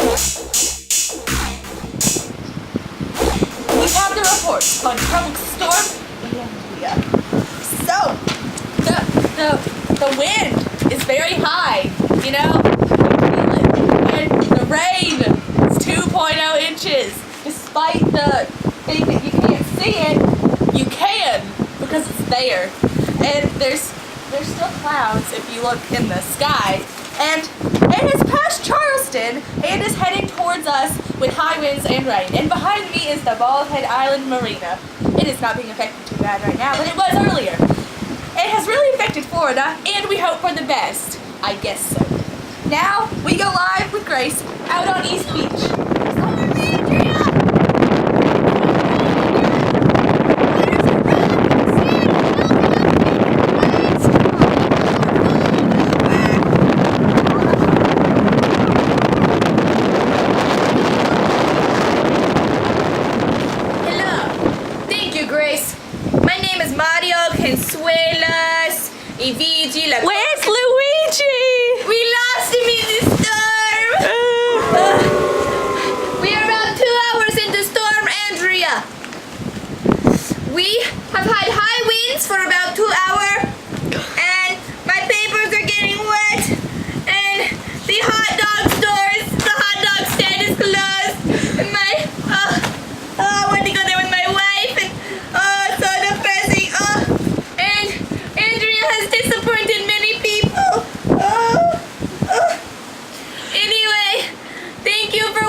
We have the reports on tropical storm Andrea. So, the wind is very high, you know? And the rain is 2.0 inches. Despite the thing that you can't see it, you can because it's there. And there's still clouds if you look in the sky. And it has passed Charleston and is heading towards us with high winds and rain. And behind me is the Bald Head Island Marina. It is not being affected too bad right now, but it was earlier. It has really affected Florida, and we hope for the best. I guess so. Now, we go live with Grace out on East Beach. Where's Luigi? We lost him in the storm. We are about 2 hours into Storm Andrea. We have had high winds for about 2 hours, and my papers are getting wet, and the hot dog stand is closed, and I went to go there with my wife, and it's so depressing. And Andrea has disappointed many people. Anyway, thank you for